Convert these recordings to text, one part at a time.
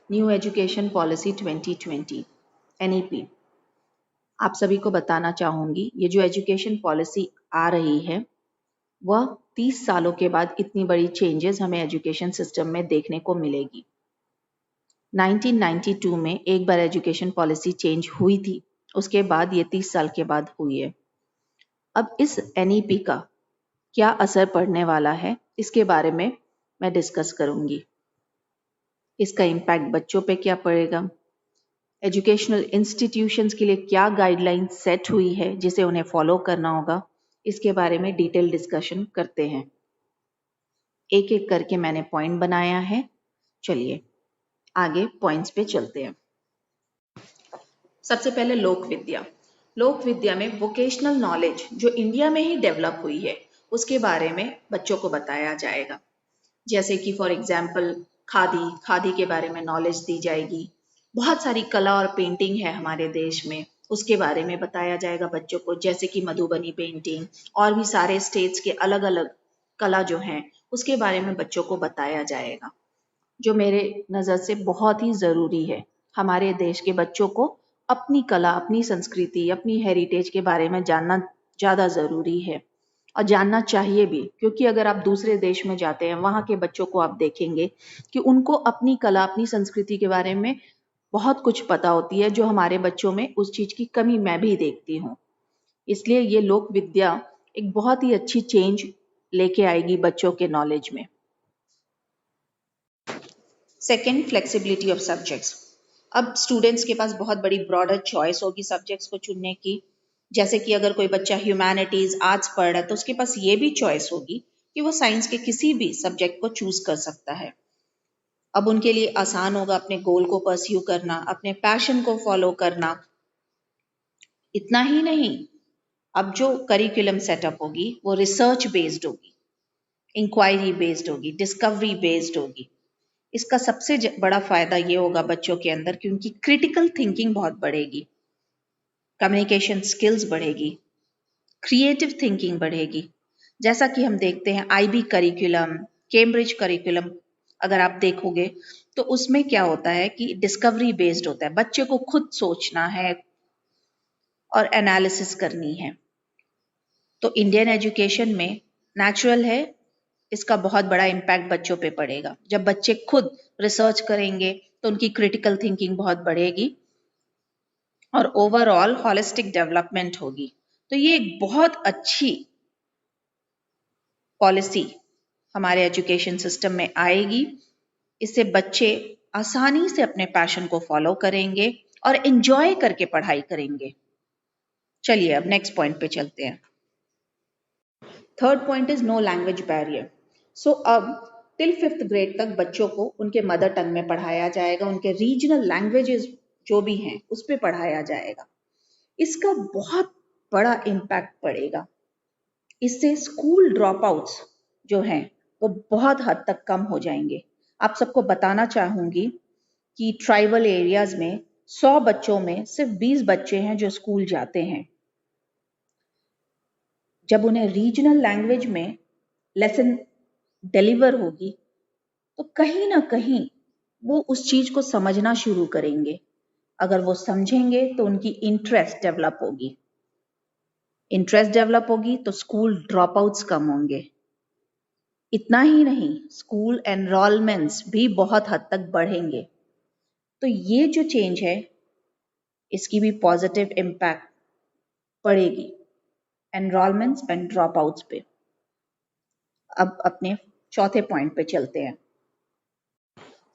New education policy 2020 NEP। आप सभी को बताना चाहूँगी, ये जो एजुकेशन पॉलिसी आ रही है वह 30 सालों के बाद इतनी बड़ी चेंजेस हमें एजुकेशन सिस्टम में देखने को मिलेगी। 1992 में एक बार एजुकेशन पॉलिसी चेंज हुई थी, उसके बाद ये 30 साल के बाद हुई है। अब इस NEP का क्या असर पड़ने वाला है, इसके बारे में मैं डिस्कस करूंगी। इसका इम्पैक्ट बच्चों पे क्या पड़ेगा, एजुकेशनल इंस्टीट्यूशंस के लिए क्या गाइडलाइन सेट हुई है जिसे उन्हें फॉलो करना होगा, इसके बारे में डिटेल डिस्कशन करते हैं। एक एक करके मैंने पॉइंट बनाया है। चलिए आगे पॉइंट्स पे चलते हैं। सबसे पहले लोक विद्या। लोक विद्या में वोकेशनल नॉलेज जो इंडिया में ही डेवलप हुई है उसके बारे में बच्चों को बताया जाएगा। जैसे कि फॉर एग्जाम्पल खादी के बारे में नॉलेज दी जाएगी। बहुत सारी कला और पेंटिंग है हमारे देश में, उसके बारे में बताया जाएगा बच्चों को, जैसे कि मधुबनी पेंटिंग और भी सारे स्टेट्स के अलग अलग कला जो हैं उसके बारे में बच्चों को बताया जाएगा, जो मेरे नज़र से बहुत ही ज़रूरी है। हमारे देश के बच्चों को अपनी कला, अपनी संस्कृति, अपनी हेरिटेज के बारे में जानना ज़्यादा ज़रूरी है और जानना चाहिए भी, क्योंकि अगर आप दूसरे देश में जाते हैं वहाँ के बच्चों को आप देखेंगे कि उनको अपनी कला, अपनी संस्कृति के बारे में बहुत कुछ पता होती है, जो हमारे बच्चों में उस चीज़ की कमी मैं भी देखती हूँ। इसलिए ये लोक विद्या एक बहुत ही अच्छी चेंज लेके आएगी बच्चों के नॉलेज में। Second, flexibility of subjects. अब स्टूडेंट्स के पास बहुत बड़ी ब्रॉडर चॉइस होगी सब्जेक्ट्स को चुनने की। जैसे कि अगर कोई बच्चा ह्यूमैनिटीज, आर्ट्स पढ़ रहा है तो उसके पास ये भी चॉइस होगी कि वो साइंस के किसी भी सब्जेक्ट को चूज कर सकता है। अब उनके लिए आसान होगा अपने गोल को परस्यू करना, अपने पैशन को फॉलो करना। इतना ही नहीं, अब जो करिकुलम सेटअप होगी वो रिसर्च बेस्ड होगी, इंक्वायरी बेस्ड होगी, डिस्कवरी बेस्ड होगी। इसका सबसे बड़ा फायदा ये होगा बच्चों के अंदर कि उनकी क्रिटिकल थिंकिंग बहुत बढ़ेगी, कम्युनिकेशन स्किल्स बढ़ेगी, क्रिएटिव थिंकिंग बढ़ेगी। जैसा कि हम देखते हैं IB करिकुलम, कैम्ब्रिज करिकुलम अगर आप देखोगे तो उसमें क्या होता है कि डिस्कवरी बेस्ड होता है, बच्चे को खुद सोचना है और एनालिसिस करनी है। तो इंडियन एजुकेशन में नेचुरल है, इसका बहुत बड़ा इम्पैक्ट बच्चों पे पड़ेगा। जब बच्चे खुद रिसर्च करेंगे तो उनकी क्रिटिकल थिंकिंग बहुत बढ़ेगी और ओवरऑल होलिस्टिक डेवलपमेंट होगी। तो ये एक बहुत अच्छी पॉलिसी हमारे एजुकेशन सिस्टम में आएगी। इससे बच्चे आसानी से अपने पैशन को फॉलो करेंगे और एंजॉय करके पढ़ाई करेंगे। चलिए अब नेक्स्ट पॉइंट पे चलते हैं। Third point is no language barrier. So अब टिल 5th ग्रेड तक बच्चों को उनके मदर टंग में पढ़ाया जाएगा, उनके रीजनल लैंग्वेजेस जो भी हैं उस पर पढ़ाया जाएगा। इसका बहुत बड़ा इम्पैक्ट पड़ेगा। इससे स्कूल ड्रॉप आउट्स जो हैं वो बहुत हद तक कम हो जाएंगे। आप सबको बताना चाहूंगी कि ट्राइबल एरियाज में 100 बच्चों में सिर्फ 20 बच्चे हैं जो स्कूल जाते हैं। जब उन्हें रीजनल लैंग्वेज में लेसन डिलीवर होगी तो कहीं ना कहीं वो उस चीज को समझना शुरू करेंगे। अगर वो समझेंगे तो उनकी इंटरेस्ट डेवलप होगी, इंटरेस्ट डेवलप होगी तो स्कूल ड्रॉप आउट्स कम होंगे। इतना ही नहीं, स्कूल एनरोलमेंट्स भी बहुत हद तक बढ़ेंगे। तो ये जो चेंज है इसकी भी पॉजिटिव इम्पैक्ट पड़ेगी एनरोलमेंट्स एंड ड्रॉप आउट्स पे। अब अपने चौथे पॉइंट पे चलते हैं।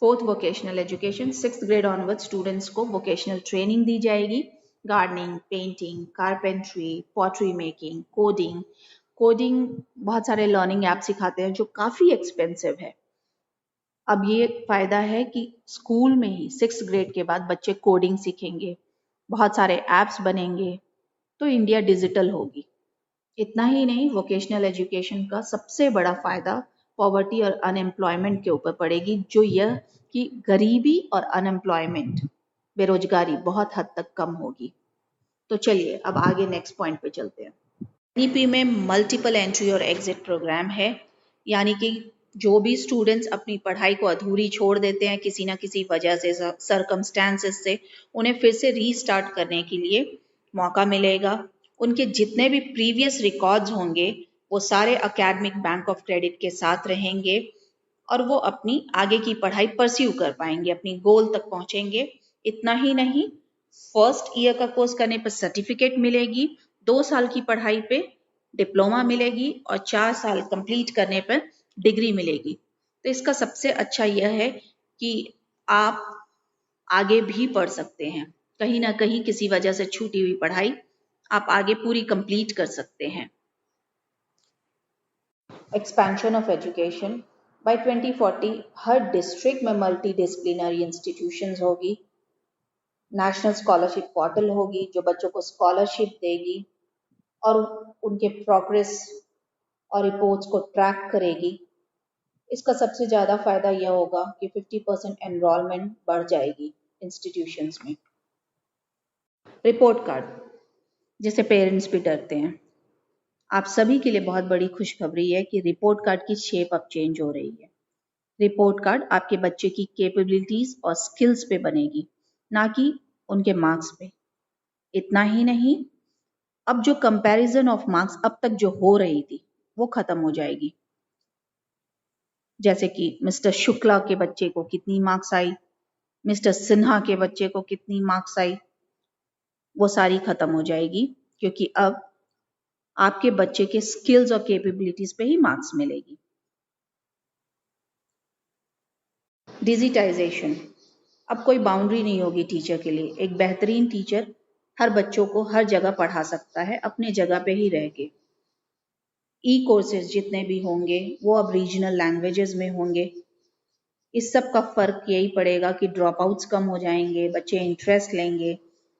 Fourth, vocational education. 6th grade onward students को वोकेशनल ट्रेनिंग दी जाएगी। Gardening, painting, carpentry, pottery making, coding. Coding बहुत सारे लर्निंग ऐप सिखाते हैं जो काफ़ी एक्सपेंसिव है। अब ये फायदा है कि स्कूल में ही 6th ग्रेड के बाद बच्चे कोडिंग सीखेंगे, बहुत सारे ऐप्स बनेंगे, तो इंडिया डिजिटल होगी। इतना ही नहीं, वोकेशनल एजुकेशन का सबसे बड़ा फायदा पॉवर्टी और अनएम्प्लॉयमेंट के ऊपर पड़ेगी, जो यह कि गरीबी और अनएम्प्लॉयमेंट, बेरोजगारी बहुत हद तक कम होगी। तो चलिए अब आगे नेक्स्ट पॉइंट पे चलते हैं। NEP में मल्टीपल एंट्री और एग्जिट प्रोग्राम है, यानी कि जो भी स्टूडेंट्स अपनी पढ़ाई को अधूरी छोड़ देते हैं किसी ना किसी वजह से, सर्कमस्टेंसेस से, उन्हें फिर से रीस्टार्ट करने के लिए मौका मिलेगा। उनके जितने भी प्रीवियस रिकॉर्ड्स होंगे वो सारे एकेडमिक बैंक ऑफ क्रेडिट के साथ रहेंगे और वो अपनी आगे की पढ़ाई परस्यू कर पाएंगे, अपनी गोल तक पहुंचेंगे। इतना ही नहीं, फर्स्ट ईयर का कोर्स करने पर सर्टिफिकेट मिलेगी, 2 साल की पढ़ाई पे डिप्लोमा मिलेगी और 4 साल कंप्लीट करने पर डिग्री मिलेगी। तो इसका सबसे अच्छा यह है कि आप आगे भी पढ़ सकते हैं, कहीं ना कहीं किसी वजह से छूटी हुई पढ़ाई आप आगे पूरी कंप्लीट कर सकते हैं। एक्सपेंशन ऑफ एजुकेशन, बाय 2040 हर डिस्ट्रिक्ट में मल्टी डिसिप्लिनरी इंस्टीट्यूशंस होगी, नेशनल स्कॉलरशिप पोर्टल होगी जो बच्चों को स्कॉलरशिप देगी और उनके प्रोग्रेस और रिपोर्ट्स को ट्रैक करेगी। इसका सबसे ज़्यादा फायदा यह होगा कि 50% एनरोलमेंट बढ़ जाएगी इंस्टीट्यूशंस में। रिपोर्ट कार्ड, जिसे पेरेंट्स भी डरते हैं, आप सभी के लिए बहुत बड़ी खुशखबरी है कि रिपोर्ट कार्ड की शेप अब चेंज हो रही है। रिपोर्ट कार्ड आपके बच्चे की कैपेबिलिटीज और स्किल्स पे बनेगी, ना कि उनके मार्क्स पे। इतना ही नहीं, अब जो कंपैरिजन ऑफ मार्क्स अब तक जो हो रही थी वो खत्म हो जाएगी। जैसे कि मिस्टर शुक्ला के बच्चे को कितनी मार्क्स आई, मिस्टर सिन्हा के बच्चे को कितनी मार्क्स आई, वो सारी खत्म हो जाएगी, क्योंकि अब आपके बच्चे के स्किल्स और कैपेबिलिटीज पे ही मार्क्स मिलेगी। डिजिटाइजेशन, अब कोई बाउंड्री नहीं होगी टीचर के लिए। एक बेहतरीन टीचर हर बच्चों को हर जगह पढ़ा सकता है, अपने जगह पे ही रह के। ई कोर्सेज जितने भी होंगे वो अब रीजनल लैंग्वेजेस में होंगे। इस सब का फर्क यही पड़ेगा कि ड्रॉप आउट्स कम हो जाएंगे, बच्चे इंटरेस्ट लेंगे,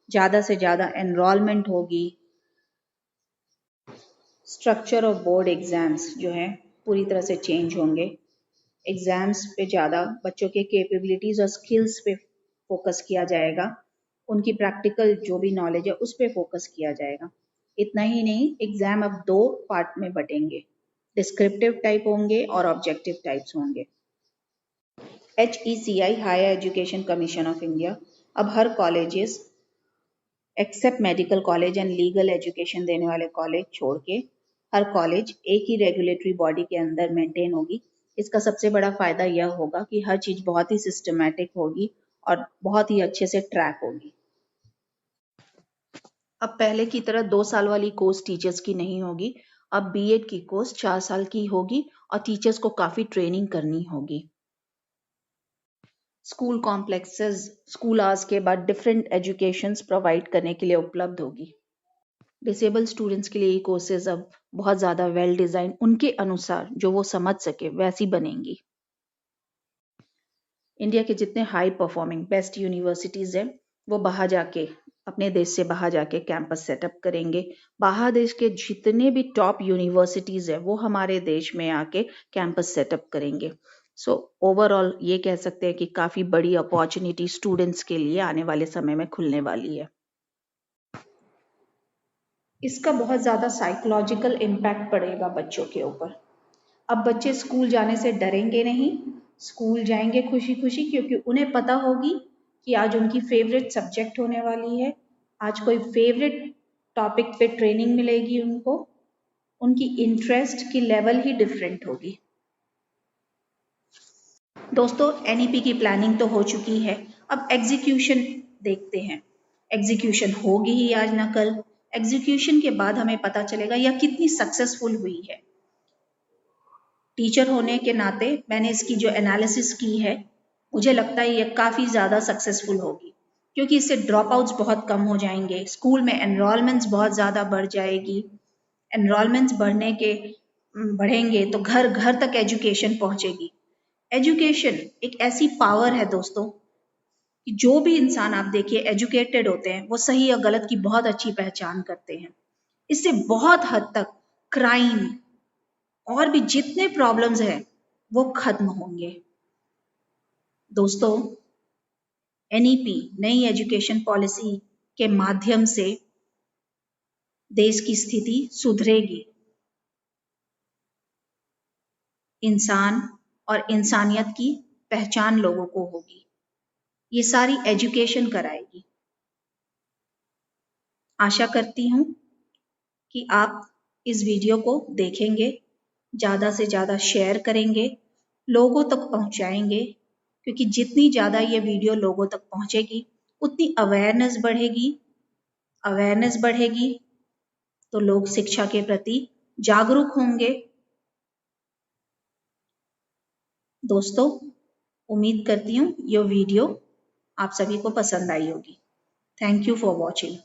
ज़्यादा से ज़्यादा एनरोलमेंट होगी। स्ट्रक्चर ऑफ बोर्ड एग्जाम्स जो है पूरी तरह से चेंज होंगे। एग्जाम्स पे ज़्यादा बच्चों के कैपेबिलिटीज़ और स्किल्स पे फोकस किया जाएगा, उनकी प्रैक्टिकल जो भी नॉलेज है उस पर फोकस किया जाएगा। इतना ही नहीं, एग्जाम अब 2 पार्ट में बटेंगे, डिस्क्रिप्टिव टाइप होंगे और ऑब्जेक्टिव टाइप्स होंगे। HECI, higher education commission of India, अब हर colleges except medical college and legal education देने वाले कॉलेज छोड़ के हर कॉलेज एक ही रेगुलेटरी बॉडी के अंदर मेंटेन होगी। इसका सबसे बड़ा फायदा यह होगा कि हर चीज बहुत ही सिस्टमैटिक होगी और बहुत ही अच्छे से ट्रैक होगी। अब पहले की तरह 2 साल वाली कोर्स टीचर्स की नहीं होगी, अब बीएड की कोर्स 4 साल की होगी और टीचर्स को काफी ट्रेनिंग करनी होगी। स्कूल कॉम्प्लेक्सेस स्कूल आवर्स के बाद डिफरेंट एजुकेशंस प्रोवाइड करने के लिए उपलब्ध होगी। डिसेबल स्टूडेंट्स के लिए ये कोर्सेज अब बहुत ज़्यादा वेल डिज़ाइन, उनके अनुसार जो वो समझ सके वैसी बनेंगी। इंडिया के जितने हाई परफॉर्मिंग बेस्ट यूनिवर्सिटीज़ हैं वो बाहर जाके, अपने देश से बाहर जाके कैंपस सेटअप करेंगे। बाहर देश के जितने भी टॉप यूनिवर्सिटीज़ हैं वो हमारे देश में आके कैंपस सेटअप करेंगे। सो ओवरऑल ये कह सकते हैं कि काफ़ी बड़ी अपॉर्चुनिटी स्टूडेंट्स के लिए आने वाले समय में खुलने वाली है। इसका बहुत ज़्यादा साइकोलॉजिकल इम्पैक्ट पड़ेगा बच्चों के ऊपर। अब बच्चे स्कूल जाने से डरेंगे नहीं, स्कूल जाएंगे खुशी खुशी, क्योंकि उन्हें पता होगी कि आज उनकी फेवरेट सब्जेक्ट होने वाली है, आज कोई फेवरेट टॉपिक पे ट्रेनिंग मिलेगी उनको, उनकी इंटरेस्ट की लेवल ही डिफरेंट होगी। दोस्तों, एनईपी की प्लानिंग तो हो चुकी है, अब एग्जीक्यूशन देखते हैं। एग्जीक्यूशन होगी ही आज ना कल। एग्जीक्यूशन के बाद हमें पता चलेगा यह कितनी सक्सेसफुल हुई है। टीचर होने के नाते मैंने इसकी जो एनालिसिस की है, मुझे लगता है यह काफ़ी ज़्यादा सक्सेसफुल होगी, क्योंकि इससे ड्रॉप आउट्स बहुत कम हो जाएंगे, स्कूल में एनरोलमेंट्स बहुत ज़्यादा बढ़ जाएगी। एनरोलमेंट्स बढ़ेंगे तो घर घर तक एजुकेशन पहुंचेगी। एजुकेशन एक ऐसी पावर है दोस्तों कि जो भी इंसान आप देखिए एजुकेटेड होते हैं वो सही और गलत की बहुत अच्छी पहचान करते हैं। इससे बहुत हद तक क्राइम और भी जितने प्रॉब्लम्स हैं वो खत्म होंगे। दोस्तों, एनईपी नई एजुकेशन पॉलिसी के माध्यम से देश की स्थिति सुधरेगी। इंसान और इंसानियत की पहचान लोगों को होगी। ये सारी एजुकेशन कराएगी। आशा करती हूँ कि आप इस वीडियो को देखेंगे, ज़्यादा से ज़्यादा शेयर करेंगे, लोगों तक पहुँचाएंगे, क्योंकि जितनी ज़्यादा ये वीडियो लोगों तक पहुँचेगी उतनी अवेयरनेस बढ़ेगी तो लोग शिक्षा के प्रति जागरूक होंगे। दोस्तों, उम्मीद करती हूँ ये वीडियो आप सभी को पसंद आई होगी। Thank you for watching.